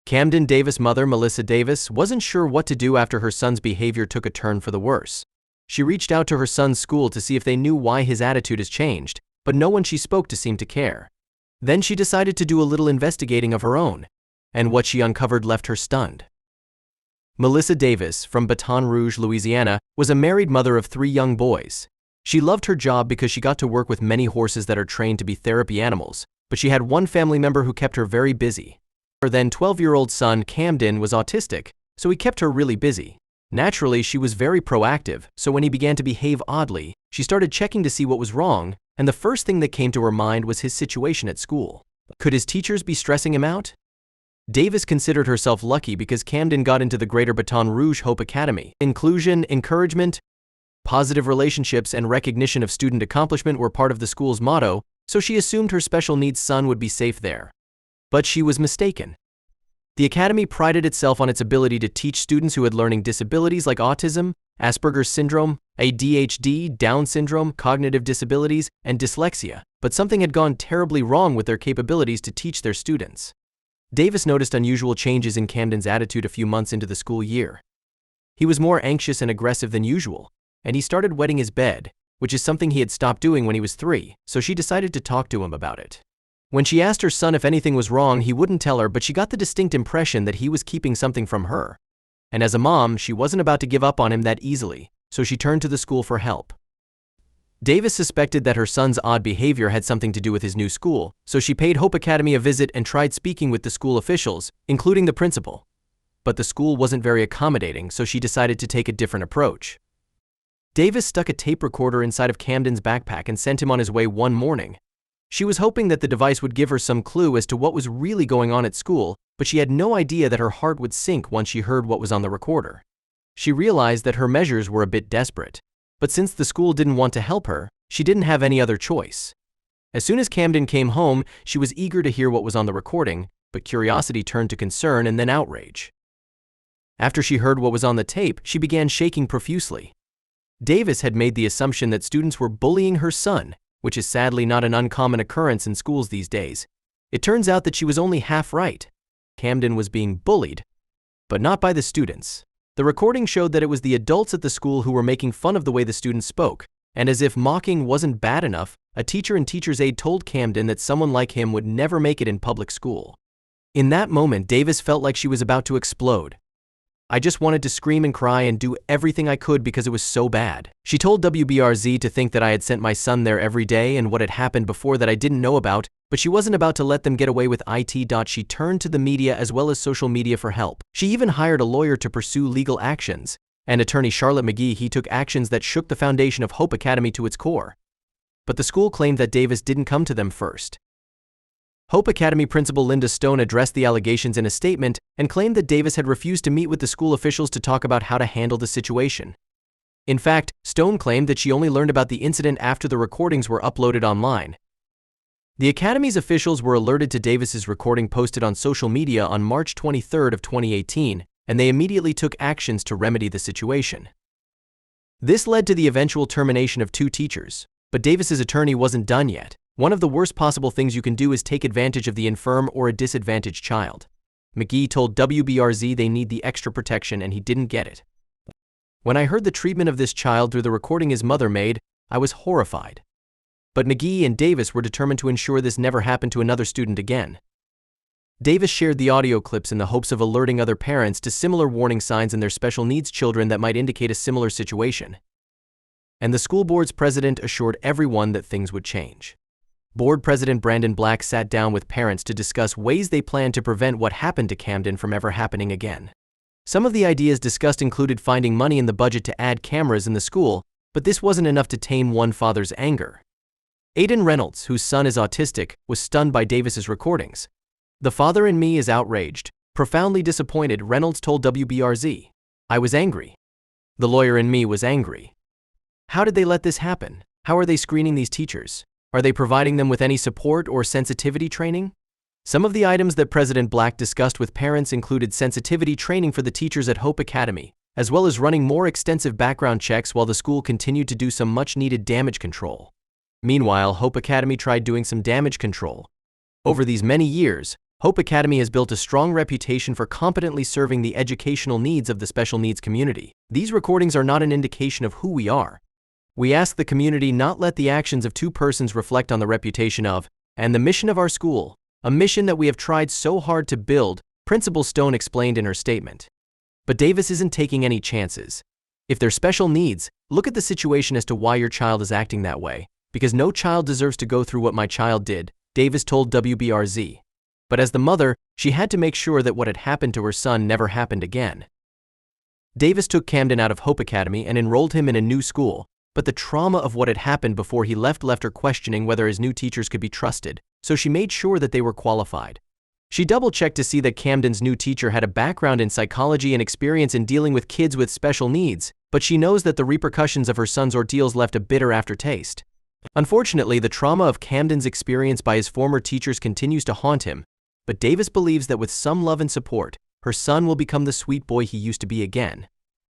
Camden Davis' mother, Melissa Davis, wasn't sure what to do after her son's behavior took a turn for the worse. She reached out to her son's school to see if they knew why his attitude has changed, but no one she spoke to seemed to care. Then she decided to do a little investigating of her own, and what she uncovered left her stunned. Melissa Davis, from Baton Rouge, Louisiana, was a married mother of 3 young boys. She loved her job because she got to work with many horses that are trained to be therapy animals, but she had one family member who kept her very busy. Her then 12-year-old son, Camden, was autistic, so he kept her really busy. Naturally, she was very proactive, so when he began to behave oddly, she started checking to see what was wrong, and the first thing that came to her mind was his situation at school. Could his teachers be stressing him out? Davis considered herself lucky because Camden got into the Greater Baton Rouge Hope Academy. Inclusion, encouragement, positive relationships, and recognition of student accomplishment were part of the school's motto, so she assumed her special needs son would be safe there. But she was mistaken. The academy prided itself on its ability to teach students who had learning disabilities like autism, Asperger's syndrome, ADHD, Down syndrome, cognitive disabilities, and dyslexia, but something had gone terribly wrong with their capabilities to teach their students. Davis noticed unusual changes in Camden's attitude a few months into the school year. He was more anxious and aggressive than usual, and he started wetting his bed, which is something he had stopped doing when he was 3, so she decided to talk to him about it. When she asked her son if anything was wrong, he wouldn't tell her, but she got the distinct impression that he was keeping something from her. And as a mom, she wasn't about to give up on him that easily, so she turned to the school for help. Davis suspected that her son's odd behavior had something to do with his new school, so she paid Hope Academy a visit and tried speaking with the school officials, including the principal. But the school wasn't very accommodating, so she decided to take a different approach. Davis stuck a tape recorder inside of Camden's backpack and sent him on his way one morning. She was hoping that the device would give her some clue as to what was really going on at school, but she had no idea that her heart would sink once she heard what was on the recorder. She realized that her measures were a bit desperate, but since the school didn't want to help her, she didn't have any other choice. As soon as Camden came home, she was eager to hear what was on the recording, but curiosity turned to concern and then outrage. After she heard what was on the tape, she began shaking profusely. Davis had made the assumption that students were bullying her son, which is sadly not an uncommon occurrence in schools these days. It turns out that she was only half right. Camden was being bullied, but not by the students. The recording showed that it was the adults at the school who were making fun of the way the students spoke, and as if mocking wasn't bad enough, a teacher and teacher's aide told Camden that someone like him would never make it in public school. In that moment, Davis felt like she was about to explode. I just wanted to scream and cry and do everything I could because it was so bad. She told WBRZ to think that I had sent my son there every day and what had happened before that I didn't know about, but she wasn't about to let them get away with it. She turned to the media as well as social media for help. She even hired a lawyer to pursue legal actions, and attorney Charlotte McGee. He took actions that shook the foundation of Hope Academy to its core. But the school claimed that Davis didn't come to them first. Hope Academy principal Linda Stone addressed the allegations in a statement and claimed that Davis had refused to meet with the school officials to talk about how to handle the situation. In fact, Stone claimed that she only learned about the incident after the recordings were uploaded online. The Academy's officials were alerted to Davis's recording posted on social media on March 23 of 2018, and they immediately took actions to remedy the situation. This led to the eventual termination of 2 teachers, but Davis's attorney wasn't done yet. One of the worst possible things you can do is take advantage of the infirm or a disadvantaged child. McGee told WBRZ they need the extra protection, and he didn't get it. When I heard the treatment of this child through the recording his mother made, I was horrified. But McGee and Davis were determined to ensure this never happened to another student again. Davis shared the audio clips in the hopes of alerting other parents to similar warning signs in their special needs children that might indicate a similar situation. And the school board's president assured everyone that things would change. Board President Brandon Black sat down with parents to discuss ways they planned to prevent what happened to Camden from ever happening again. Some of the ideas discussed included finding money in the budget to add cameras in the school, but this wasn't enough to tame one father's anger. Aiden Reynolds, whose son is autistic, was stunned by Davis's recordings. "The father in me is outraged, profoundly disappointed," Reynolds told WBRZ. "I was angry. The lawyer in me was angry. How did they let this happen? How are they screening these teachers? Are they providing them with any support or sensitivity training?" Some of the items that President Black discussed with parents included sensitivity training for the teachers at Hope Academy, as well as running more extensive background checks while the school continued to do some much-needed damage control. Meanwhile, Hope Academy tried doing some damage control. Over these many years, Hope Academy has built a strong reputation for competently serving the educational needs of the special needs community. These recordings are not an indication of who we are. We ask the community not let the actions of two persons reflect on the reputation of, and the mission of our school, a mission that we have tried so hard to build, Principal Stone explained in her statement. But Davis isn't taking any chances. If they're special needs, look at the situation as to why your child is acting that way, because no child deserves to go through what my child did, Davis told WBRZ. But as the mother, she had to make sure that what had happened to her son never happened again. Davis took Camden out of Hope Academy and enrolled him in a new school, but the trauma of what had happened before he left her questioning whether his new teachers could be trusted, so she made sure that they were qualified. She double-checked to see that Camden's new teacher had a background in psychology and experience in dealing with kids with special needs, but she knows that the repercussions of her son's ordeals left a bitter aftertaste. Unfortunately, the trauma of Camden's experience by his former teachers continues to haunt him, but Davis believes that with some love and support, her son will become the sweet boy he used to be again.